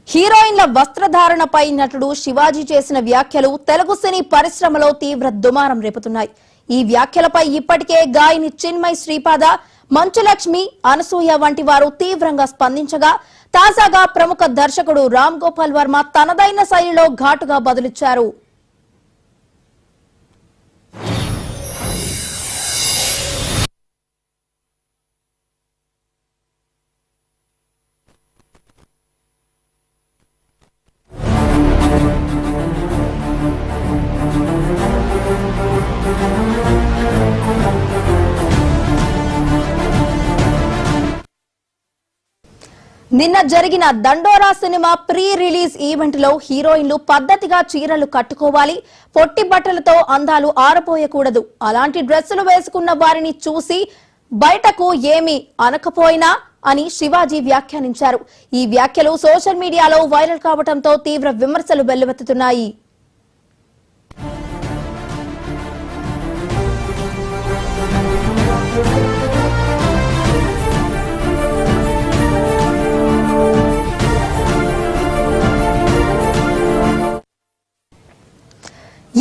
హీరోయిన్ల వస్త్రధారణపై నటుడు శివాజీ చేసిన వ్యాఖ్యలు తెలుగు సినీ పరిశ్రమలో తీవ్ర దుమారం రేపుతున్నాయి. ఈ వ్యాఖ్యలపై ఇప్పటికే గాయని చిన్మయి శ్రీపాద, మంచులక్ష్మి, అనసూయ వంటి వారు తీవ్రంగా స్పందించగా తాజాగా ప్రముఖ దర్శకుడు రామ్ గోపాల్ వర్మ తనదైన శైలిలో ఘాటుగా బదులిచ్చారు. నిన్న జరిగిన దండోరా సినిమా ప్రీ రిలీజ్ ఈవెంట్ లో హీరోయిన్లు పద్ధతిగా చీరలు కట్టుకోవాలి, పొట్టి బట్టలతో అందాలు ఆరపోయకూడదు, అలాంటి డ్రెస్సులు వేసుకున్న వారిని చూసి బయటకు ఏమీ అనకపోయినా అని శివాజీ వ్యాఖ్యానించారు. ఈ వ్యాఖ్యలు సోషల్ మీడియాలో వైరల్ కావడంతో తీవ్ర విమర్శలు వెల్లువెత్తుతున్నాయి.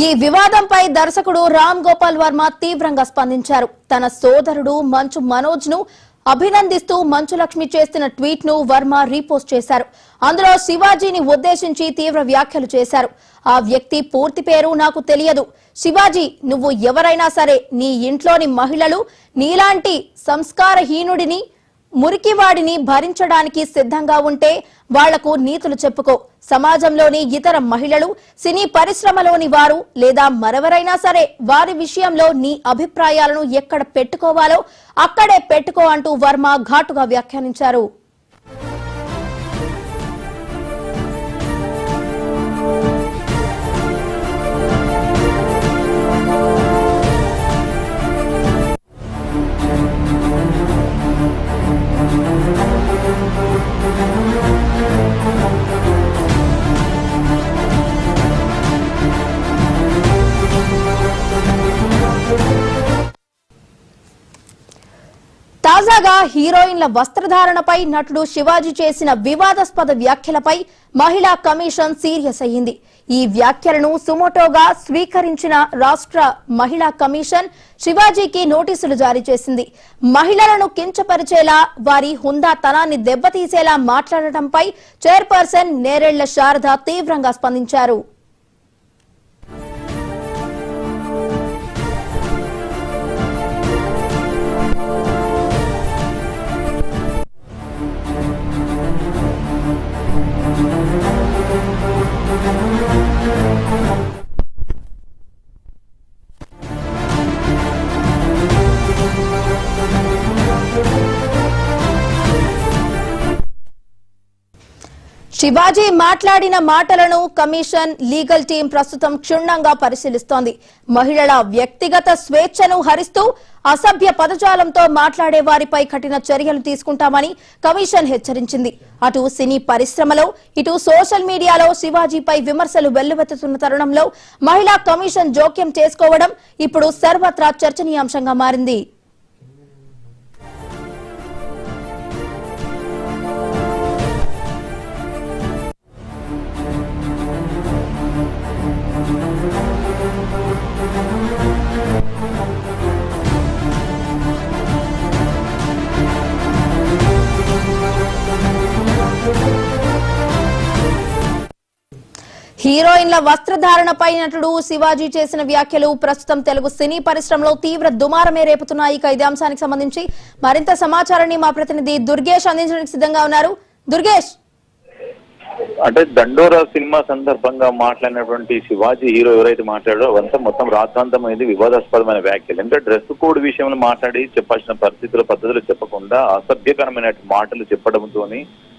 ఈ వివాదంపై దర్శకుడు రామ్ గోపాల్ వర్మ తీవ్రంగా స్పందించారు. తన సోదరుడు మంచు మనోజ్ ను అభినందిస్తూ మంచులక్ష్మి చేసిన ట్వీట్ ను వర్మ రీపోస్ట్ చేశారు. అందులో శివాజీని ఉద్దేశించి తీవ్ర వ్యాఖ్యలు చేశారు. ఆ వ్యక్తి పూర్తి పేరు నాకు తెలియదు. శివాజీ, నువ్వు ఎవరైనా సరే నీ ఇంట్లోని మహిళలు నీలాంటి సంస్కారహీనుడిని, మురికివాడిని భరించడానికి సిద్ధంగా ఉంటే వాళ్లకు నీతులు చెప్పుకో. సమాజంలోని ఇతర మహిళలు, సినీ పరిశ్రమలోని వారు లేదా మరెవరైనా సరే వారి విషయంలో నీ అభిప్రాయాలను ఎక్కడ పెట్టుకోవాలో అక్కడే పెట్టుకో అంటూ వర్మ ఘాటుగా వ్యాఖ్యానించారు. తాజాగా హీరోయిన్ల వస్త్రధారణపై నటుడు శివాజీ చేసిన వివాదాస్పద వ్యాఖ్యలపై మహిళా కమిషన్ సీరియస్ అయ్యింది. ఈ వ్యాఖ్యలను సుమోటోగా స్వీకరించిన రాష్ట్ర మహిళా కమిషన్ శివాజీకి నోటీసులు జారీ చేసింది. మహిళలను కించపరిచేలా, వారి హుందాతనాన్ని దెబ్బతీసేలా మాట్లాడటంపై చైర్పర్సన్ నేరెళ్ల శారద తీవ్రంగా స్పందించారు. శివాజీ మాట్లాడిన మాటలను కమిషన్ లీగల్ టీం ప్రస్తుతం క్షుణ్ణంగా పరిశీలిస్తోంది. మహిళల వ్యక్తిగత స్వేచ్ఛను హరిస్తూ అసభ్య పదజాలంతో మాట్లాడే వారిపై కఠిన చర్యలు తీసుకుంటామని కమిషన్ హెచ్చరించింది. అటు సినీ పరిశ్రమలో, ఇటు సోషల్ మీడియాలో శివాజీపై విమర్శలు వెల్లువెత్తుతున్న తరుణంలో మహిళా కమిషన్ జోక్యం చేసుకోవడం ఇప్పుడు సర్వత్రా చర్చనీయాంశంగా మారింది. హీరోయిన్ల వస్త్రధారణపై నటుడు శివాజీ చేసిన వ్యాఖ్యలు ప్రస్తుతం తెలుగు సినీ పరిశ్రమలో తీవ్ర దుమారమే రేపుతున్నాయి. ఇదే అంశానికి సంబంధించి మరింత సమాచారాన్ని మా ప్రతినిధి దుర్గేష్ అందించడానికి సిద్ధంగా ఉన్నారు. దుర్గేష్, అంటే దండోరా సినిమా సందర్భంగా మాట్లాడినటువంటి శివాజీ హీరో ఎవరైతే మాట్లాడారో అవంతా మొత్తం రాద్ధాంతమైంది, వివాదాస్పదమైన వ్యాఖ్యలు. అంటే డ్రెస్ కోడ్ విషయంలో మాట్లాడి చెప్పాల్సిన పరిస్థితులు, పద్ధతులు చెప్పకుండా అసభ్యకరమైన మాటలు చెప్పడంతో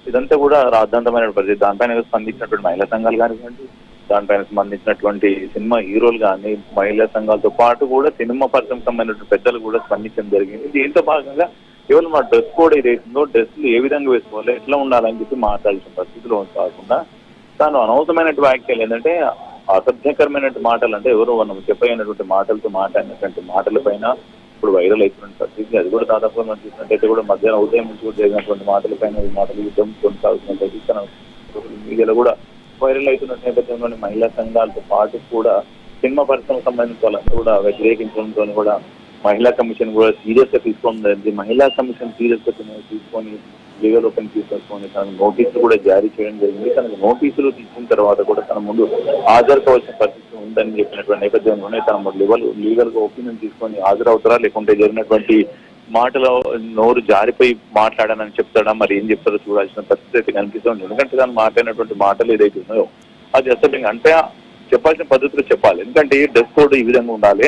ఇదంతా కూడా రాద్ధాంతమైన పరిస్థితి. దానిపైన స్పందించినటువంటి మహిళా సంఘాలు కానివ్వండి, దానిపైన సంబంధించినటువంటి సినిమా హీరోలు కానీ, మహిళా సంఘాలతో పాటు కూడా సినిమా పరిశ్రమకు సంబంధించిన పెద్దలు కూడా స్పందించడం జరిగింది. దీంతో భాగంగా కేవలం మా డ్రెస్ కోడ్ ఏదైతుందో, డ్రెస్సులు ఏ విధంగా వేసుకోవాలి, ఎట్లా ఉండాలని చెప్పి మాట్లాడాల్సిన పరిస్థితిలో కాకుండా తాను అనవసరమైన వ్యాఖ్యలు ఏంటంటే అసభ్యకరమైన మాటలు, అంటే ఎవరు మనం చెప్పైనటువంటి మాటలతో మాట్లాడినటువంటి మాటలపైన ఇప్పుడు వైరల్ అవుతున్న పరిస్థితి. అది కూడా దాదాపు మనం చూసినట్టయితే కూడా మధ్యాహ్నం ఉదయం నుంచి కూడా జరిగినటువంటి మాటలపైన మాటలు యుద్ధం కొనసాగుతున్న పరిస్థితి మీడియాలో మీడియాలో కూడా వైరల్ అవుతున్న నేపథ్యంలోని మహిళా సంఘాలతో పాటు కూడా సినిమా పరిశ్రమకు సంబంధించిన వాళ్ళందరూ కూడా వ్యతిరేకించడంతో కూడా మహిళా కమిషన్ కూడా సీరియస్ గా తీసుకుంది. మహిళా కమిషన్ సీరియస్ గా తీసుకొని లీగల్ ఓపెన్ తీసుకొని తనకు నోటీసులు కూడా జారీ చేయడం జరిగింది. తనకు నోటీసులు తీసుకున్న తర్వాత కూడా తన ముందు హాజరు కావాల్సిన పరిస్థితి ఉందని చెప్పినటువంటి నేపథ్యంలోనే తన లీగల్ గా ఒపీనియన్ తీసుకొని హాజరవుతారా, లేకుంటే జరిగినటువంటి మాటలో నోరు జారిపోయి మాట్లాడానని చెప్తాడా, మరి ఏం చెప్తారో చూడాల్సిన పరిస్థితి అయితే కనిపిస్తుంది. ఎందుకంటే తను మాట్లాడినటువంటి మాటలు ఏదైతే ఉన్నాయో అది అసలు అంటే చెప్పాల్సిన పద్ధతిలో చెప్పాలి. ఎందుకంటే డ్రెస్ కోడ్ ఈ విధంగా ఉండాలి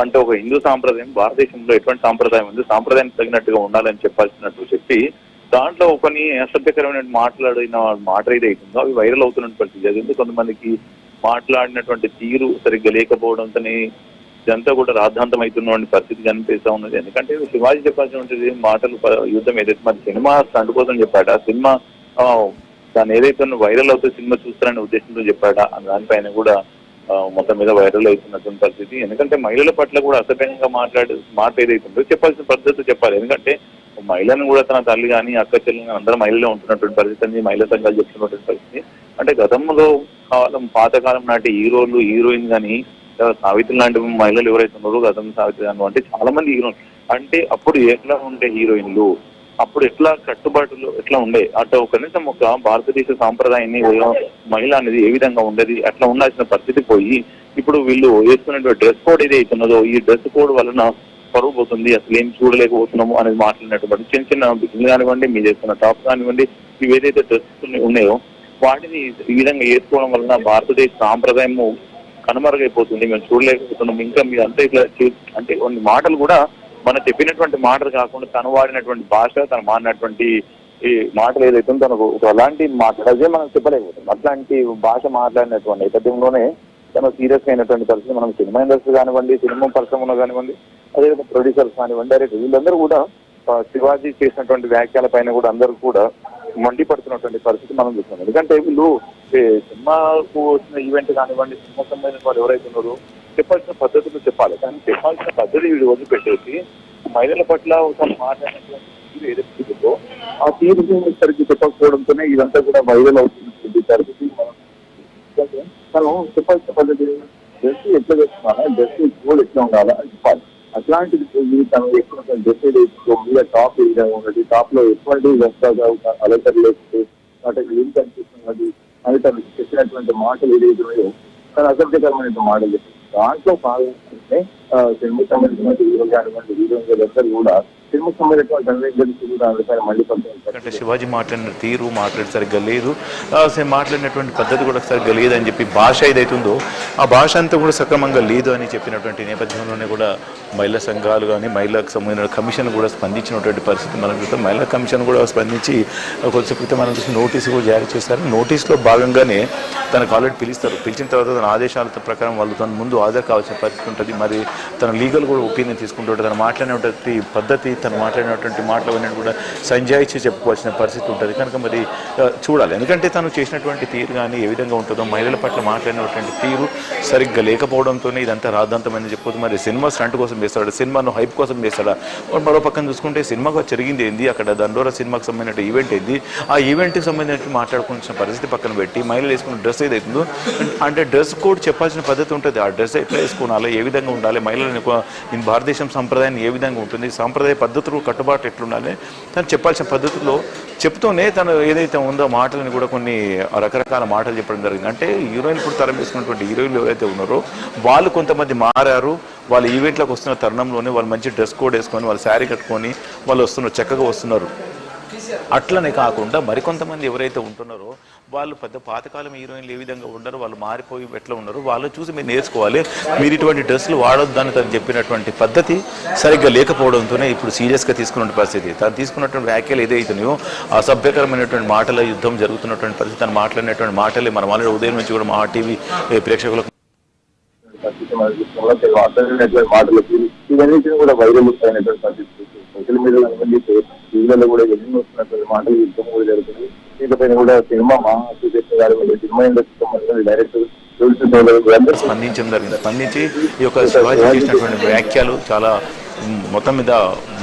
అంటే ఒక హిందూ సాంప్రదాయం, భారతదేశంలో ఎటువంటి సాంప్రదాయం ఉంది, సాంప్రదాయానికి తగినట్టుగా ఉండాలని చెప్పాల్సినట్టు చెప్పి దాంట్లో కొన్ని అసభ్యకరమైన మాట్లాడిన మాట ఏదైతుందో అవి వైరల్ అవుతున్న పరిస్థితి. అది కొంతమందికి మాట్లాడినటువంటి తీరు సరిగ్గా లేకపోవడంతోనే ఇదంతా కూడా రాద్ధాంతం అవుతున్నటువంటి పరిస్థితి కనిపిస్తూ ఉన్నది. ఎందుకంటే శివాజీ చెప్పాల్సినటువంటి మాటలు యుద్ధం ఏదైతే మరి సినిమా స్టంట్ కోసం చెప్పాడా, సినిమా దాన్ని ఏదైతే వైరల్ అవుతే సినిమా చూస్తారనే ఉద్దేశంతో చెప్పాడా అని దానిపైన కూడా మొత్తం మీద వైరల్ అవుతున్నటువంటి పరిస్థితి. ఎందుకంటే మహిళల పట్ల కూడా అసభ్యంగా మాట ఏదైతుందో చెప్పాల్సిన పద్ధతి చెప్పాలి. ఎందుకంటే మహిళను కూడా తన తల్లి కానీ అక్క చెల్లి కానీ అందరూ మహిళలే ఉంటున్నటువంటి పరిస్థితి, మహిళా సంఘాలు చెప్తున్నటువంటి పరిస్థితి. అంటే గతంలో పాతకాలం నాటి హీరోలు హీరోయిన్ కానీ సావిత్రి లాంటి మహిళలు ఎవరైతే ఉన్నారో గతం సావిత్రి అంటే చాలా మంది హీరోయిన్ అంటే అప్పుడు ఎట్లా ఉండే హీరోయిన్లు, అప్పుడు ఎట్లా కట్టుబాటులు ఎట్లా ఉండే అటు కనీసం ఒక భారతదేశ సాంప్రదాయాన్ని మహిళ అనేది ఏ విధంగా ఉండేది అట్లా ఉండాల్సిన పరిస్థితి పోయి ఇప్పుడు వీళ్ళు వేసుకున్నటువంటి డ్రెస్ కోడ్ ఏదైతే ఉన్నదో ఈ డ్రెస్ కోడ్ వలన పరువు పోతుంది, అసలు ఏం చూడలేకపోతున్నాము అనేది మాట్లాడినటువంటి చిన్న చిన్న బిజినెస్ కానివ్వండి, మీరు చేస్తున్న టాప్ కానివ్వండి, ఇవి ఏదైతే డ్రెస్ ఉన్నాయో వాటిని ఈ విధంగా వేసుకోవడం వలన భారతదేశ సాంప్రదాయము కనుమరుగైపోతుంది, మేము చూడలేకపోతున్నాం. ఇంకా మీరు అంతా ఇట్లా అంటే కొన్ని మాటలు కూడా మనం చెప్పినటువంటి మాటలు కాకుండా తను వాడినటువంటి భాష, తను మాడినటువంటి ఈ మాటలు ఏదైతే తనకు అలాంటి మాట్లాడే మనం చెప్పలేకపోతాం. అట్లాంటి భాష మాట్లాడినటువంటి నేపథ్యంలోనే తను సీరియస్ అయినటువంటి పరిస్థితి. మనం సినిమా ఇండస్ట్రీ కానివ్వండి, సినిమా పరిశ్రమలో కానివ్వండి, అదేవిధంగా ప్రొడ్యూసర్స్ కానివ్వండి, డైరెక్టర్ వీళ్ళందరూ కూడా శివాజీ చేసినటువంటి వ్యాఖ్యల పైన కూడా అందరూ కూడా మండిపడుతున్నటువంటి పరిస్థితి మనం చూస్తున్నాం. ఎందుకంటే వీళ్ళు సినిమాకు వచ్చిన ఈవెంట్ కానివ్వండి, సినిమా సంబంధించిన వాళ్ళు ఎవరైతే ఉన్నారో చెప్పాల్సిన పద్ధతులు చెప్పాలి. కానీ చెప్పాల్సిన పద్ధతి వీళ్ళు వదిలిపెట్టేసి మహిళల పట్ల తను మాట్లాడినటువంటి తీరు ఏదైతుందో ఆ తీరు సరిగ్గా చెప్పకపోవడంతోనే ఇదంతా కూడా వైరల్ అవుతున్నటువంటి పరిస్థితి. మనం చెప్పాల్సిన పద్ధతి డ్రెస్ ఎట్లా చేస్తున్నారా, డ్రెస్ కోడ్ ఎట్లా ఉండాలా అని చెప్పాలి. అట్లాంటిది తను ఎక్కువ డ్రెస్ ఏదైతే టాప్ ఏ విధంగా ఉన్నది, టాప్ లో ఎటువంటి అలంకరణ లేకపోతే వాటికి ఏం కనిపిస్తున్నది అని తను చెప్పినటువంటి మాటలు ఏదైతే ఉన్నాయో తను అసభ్యకరమైన మాటలు చెప్పారు. దాంట్లో భాగంగానే సినిమా సంబంధించిన హీరో కానివ్వండి, హీరోయిన్ అందరూ కూడా సినిమా అంటే శివాజీ మాట్లాడిన తీరు మాట్లాడి సరిగ్గా లేదు, మాట్లాడినటువంటి పద్ధతి కూడా సరిగ్గా లేదని చెప్పి భాష ఏదైతుందో ఆ భాష అంతా కూడా సక్రమంగా లేదు అని చెప్పినటువంటి నేపథ్యంలోనే కూడా మహిళా సంఘాలు కానీ మహిళలకు సంబంధించిన కమిషన్ కూడా స్పందించినటువంటి పరిస్థితి మనం చూస్తాం. మహిళా కమిషన్ కూడా స్పందించి కొంచెం క్రితం మనం చూసి నోటీసు కూడా జారీ చేశారు. నోటీసులో భాగంగానే తనకు ఆల్రెడీ పిలుస్తారు, పిలిచిన తర్వాత తన ఆదేశాల ప్రకారం వాళ్ళు తన ముందు హాజరు కావాల్సిన పరిస్థితి ఉంటుంది. మరి తన లీగల్ కూడా ఒపీనియన్ తీసుకుంటుంటే తను మాట్లాడినటువంటి పద్ధతి, తను మాట్లాడినటువంటి మాటలు అన్నీ కూడా సంజాయిచ్చి చెప్పుకోవాల్సిన పరిస్థితి ఉంటుంది. కనుక మరి చూడాలి. ఎందుకంటే తను చేసినటువంటి తీరు కానీ ఏ విధంగా ఉంటుందో మహిళల పట్ల మాట్లాడినటువంటి తీరు సరిగ్గా లేకపోవడంతోనే ఇదంతా రాద్ధాంతమని చెప్పొద్దు. మరి సినిమా స్టంట్ కోసం వేస్తాడా, సినిమాను హైప్ కోసం వేస్తాడా? మరో పక్కన చూసుకుంటే సినిమాగా జరిగింది ఏంది, అక్కడ దండోరా సినిమాకి సంబంధించిన ఈవెంట్ ఏంది, ఆ ఈవెంట్కి సంబంధించిన మాట్లాడుకున్న పరిస్థితి పక్కన పెట్టి మహిళలు వేసుకున్న డ్రెస్ ఏదైతుందో అంటే డ్రెస్ కోడ్ చెప్పాల్సిన పద్ధతి ఉంటుంది. ఆ డ్రెస్ ఎట్లా వేసుకోవాలి, ఏ విధంగా ఉండాలి, మహిళలను భారతదేశం సంప్రదాయాన్ని ఏ విధంగా ఉంటుంది, సాంప్రదాయ పద్ధతులు కట్టుబాటు ఎట్లుండాలి తను చెప్పాల్సిన పద్ధతుల్లో చెప్తూనే తను ఏదైతే ఉందో మాటలను కూడా కొన్ని రకరకాల మాటలు చెప్పడం జరిగింది. అంటే హీరోయిన్ ఇప్పుడు తరం వేసుకున్నటువంటి హీరోయిన్లు ఎవరైతే ఉన్నారో వాళ్ళు కొంతమంది మారారు. వాళ్ళు ఈవెంట్లకు వస్తున్న తరుణంలోనే వాళ్ళు మంచి డ్రెస్ కోడ్ వేసుకొని వాళ్ళు శారీ కట్టుకొని వాళ్ళు వస్తున్నారు, చక్కగా వస్తున్నారు. అట్లనే కాకుండా మరికొంతమంది ఎవరైతే ఉంటున్నారో వాళ్ళు పెద్ద పాతకాలం హీరోయిన్లు ఏ విధంగా ఉండరు, వాళ్ళు మారిపోయి ఎట్లా ఉన్నారు వాళ్ళు చూసి మీరు నేర్చుకోవాలి. మీరు ఇటువంటి డ్రెస్సులు వాడొద్దని తను చెప్పినటువంటి పద్ధతి సరిగ్గా లేకపోవడంతోనే ఇప్పుడు సీరియస్గా తీసుకున్న పరిస్థితి. తను తీసుకున్నటువంటి వ్యాఖ్యలు ఏదైతున్నాయో అసభ్యకరమైనటువంటి మాటల యుద్ధం జరుగుతున్నటువంటి పరిస్థితి. తను మాట్లాడినటువంటి మాటలే మన వాళ్ళ ఉదయం నుంచి కూడా మా టీవీ ప్రేక్షకులకు మాటలకి ఇవన్నిటిని కూడా వైరల్ అయినటువంటి పరిస్థితి. సోషల్ మీడియాలో టీవీలలో కూడా ఎన్ని వస్తున్నటువంటి మాటలు యుద్ధం కూడా జరుగుతుంది. దీనిపైన కూడా సినిమా సినిమా ఇండస్ట్రీ సంబంధించిన డైరెక్టర్ స్పందించడం జరిగింది. స్పందించి ఈ యొక్క శివాజీ చేసినటువంటి వ్యాఖ్యలు చాలా మొత్తం మీద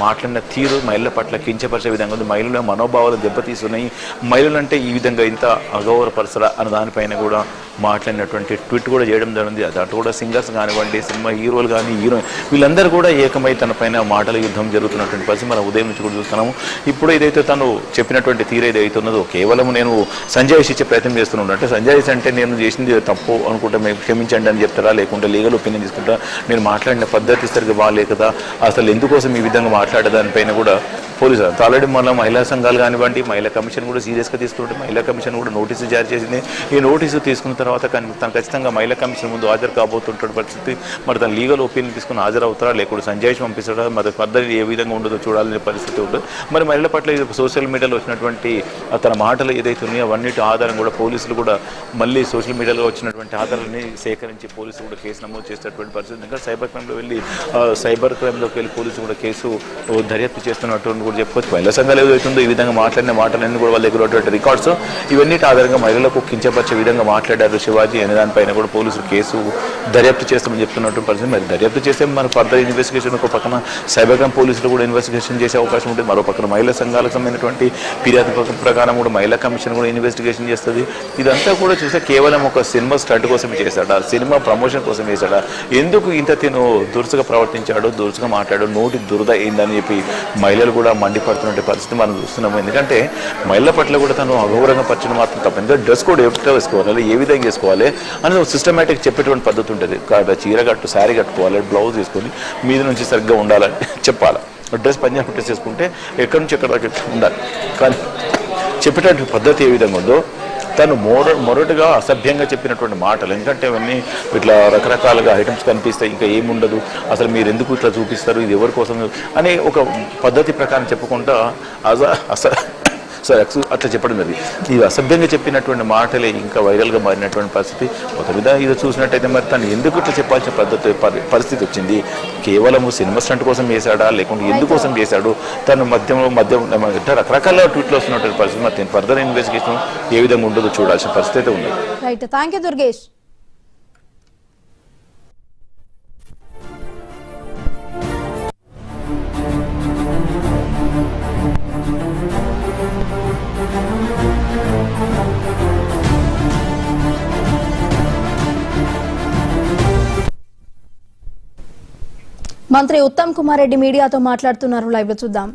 మాట్లాడిన తీరు మహిళల పట్ల కించపరిచే విధంగా ఉంది. మహిళల మనోభావాలు దెబ్బతీస్తున్నాయి. మహిళలు అంటే ఈ విధంగా ఇంత అగౌరవపరచరా అన్న దానిపైన కూడా మాట్లాడినటువంటి ట్వీట్ కూడా చేయడం జరిగింది. దాంట్లో కూడా సింగర్స్ కానివ్వండి, సినిమా హీరోలు కానీ, హీరోయిన్ వీళ్ళందరూ కూడా ఏకమై తన పైన మాటల యుద్ధం జరుగుతున్నటువంటి పరిస్థితి మనం ఉదయం నుంచి కూడా చూస్తున్నాము. ఇప్పుడు ఏదైతే తను చెప్పినటువంటి తీరు ఏదైతే ఉన్నదో కేవలం నేను సంజయ్ ఇచ్చే ప్రయత్నం చేస్తున్నాను. అంటే సంజయ్ అంటే నేను చేసింది తప్పు అనుకుంటే మేము క్షమించండి అని చెప్తారా, లేకుంటే లీగల్ ఒపీనియన్ తీసుకుంటా, నేను మాట్లాడిన పద్ధతి సరిగ్గా బాగాలే కదా, అసలు ఎందుకోసం ఈ విధంగా మాట్లాడేదానిపైన కూడా పోలీసులు ఆల్రెడీ మన మహిళా సంఘాలు కానివ్వండి, మహిళా కమిషన్ కూడా సీరియస్గా తీసుకుంటే మహిళా కమిషన్ కూడా నోటీసు జారీ చేసింది. ఈ నోటీసు తీసుకున్న తర్వాత తను ఖచ్చితంగా మహిళా కమిషన్ ముందు హాజరు కాబోతుంటున్న పరిస్థితి. మరి తన లీగల్ ఒపీనియన్ తీసుకుని హాజరవుతారా, లేకుండా సంజయ్ పంపిస్తాడా, మరి ఫర్దర్ ఏ విధంగా ఉండదో చూడాలనే పరిస్థితి ఉంటుంది. మరి మహిళల పట్ల సోషల్ మీడియాలో వచ్చినటువంటి తన మాటలు ఏదైతే ఉన్నాయో అవన్నిటి ఆధారం కూడా పోలీసులు కూడా మళ్ళీ సోషల్ మీడియాలో వచ్చినటువంటి ఆధారాన్ని సేకరించి పోలీసులు కూడా కేసు నమోదు చేసేటువంటి పరిస్థితి. ఇంకా సైబర్ క్రైమ్లోకి వెళ్ళి పోలీసులు కూడా కేసు దర్యాప్తు చేస్తున్నట్టు కూడా చెప్పుకోవచ్చు. మహిళా సంఘాలు ఏదైతుందో ఈ విధంగా మాట్లాడిన మాటలన్నీ కూడా వాళ్ళ దగ్గర ఉన్నటువంటి రికార్డ్స్ ఇవన్నిటి ఆధారంగా మహిళలకు కించపరిచే విధంగా మాట్లాడారు శివాజీ అనే దానిపైన కూడా పోలీసులు కేసు దర్యాప్తు చేస్తామని చెప్తున్నట్టు పరిస్థితి. మరి దర్యాప్తు చేస్తే మన ఫర్దర్ ఇన్వెస్టిగేషన్ ఒక పక్కన సైబర్ క్రైమ్ పోలీసులు కూడా ఇన్వెస్టిగేషన్ చేసే అవకాశం ఉంటుంది. మరో పక్కన మహిళా సంఘాలకు సంబంధించినటువంటి ఫిర్యాదు ప్రకారం కూడా మహిళా కమిషన్ కూడా ఇన్వెస్టిగేషన్ చేస్తుంది. ఇదంతా కూడా చూస్తే కేవలం ఒక సినిమా స్టంట్ కోసం చేశాడా, సినిమా ప్రమోషన్ కోసం చేశాడా, ఎందుకు ఇంత తిను దురుసుగా ప్రవర్తించాడు, దురుసుగా మాట్లాడు, నోటి దురద ఏందని చెప్పి మహిళలు కూడా మండిపడుతున్న పరిస్థితి మనం చూస్తున్నాము. ఎందుకంటే మహిళల పట్ల కూడా తను అగౌరవంగా పరిచయం మాత్రం తప్ప, ఎందుకంటే డ్రెస్ కోడ్ ఎట్లా వేసుకోవాలి, ఏ విధంగా వేసుకోవాలి అనేది ఒక సిస్టమేటిక్ చెప్పేటువంటి పద్ధతి ఉంటుంది. చీర కట్టు, శారీ కట్టుకోవాలి, బ్లౌజ్ వేసుకొని మీద నుంచి సరిగ్గా ఉండాలని చెప్పాలి. డ్రెస్ పంజాబ్ డ్రెస్ వేసుకుంటే ఎక్కడి నుంచి ఎక్కడ దాకా ఉండాలి. కానీ చెప్పేటువంటి పద్ధతి ఏ విధంగా ఉందో తను మొరటుగా అసభ్యంగా చెప్పినటువంటి మాటలు. ఎందుకంటే అవన్నీ ఇట్లా రకరకాలుగా ఐటమ్స్ కనిపిస్తాయి, ఇంకా ఏముండదు, అసలు మీరు ఎందుకు ఇట్లా చూపిస్తారు, ఇది ఎవరి కోసం అనే ఒక పద్ధతి ప్రకారం చెప్పుకుంటా అట్లా చెప్పడం జరిగింది. ఇది అసభ్యంగా చెప్పినటువంటి మాటలే ఇంకా వైరల్గా మారినటువంటి పరిస్థితి. ఒక విధంగా ఇది చూసినట్టయితే మరి తను ఎందుకు ఇట్లా చెప్పాల్సిన పరిస్థితి వచ్చింది. కేవలం సినిమా స్టంట్ కోసం చేశాడా, లేకుంటే ఎందుకోసం చేశాడు, తను మధ్య రకరకాల ట్వీట్లు వస్తున్నటువంటి పరిస్థితి. మరి ఫర్దర్ ఇన్వెస్టిగేషన్ ఏ విధంగా ఉండదో చూడాల్సిన పరిస్థితి అయితే ఉంది. Right, thank you Durgesh. మంత్రి ఉత్తమ్ కుమార్ రెడ్డి మీడియాతో మాట్లాడుతున్నారు. లైవ్ లో చూద్దాం.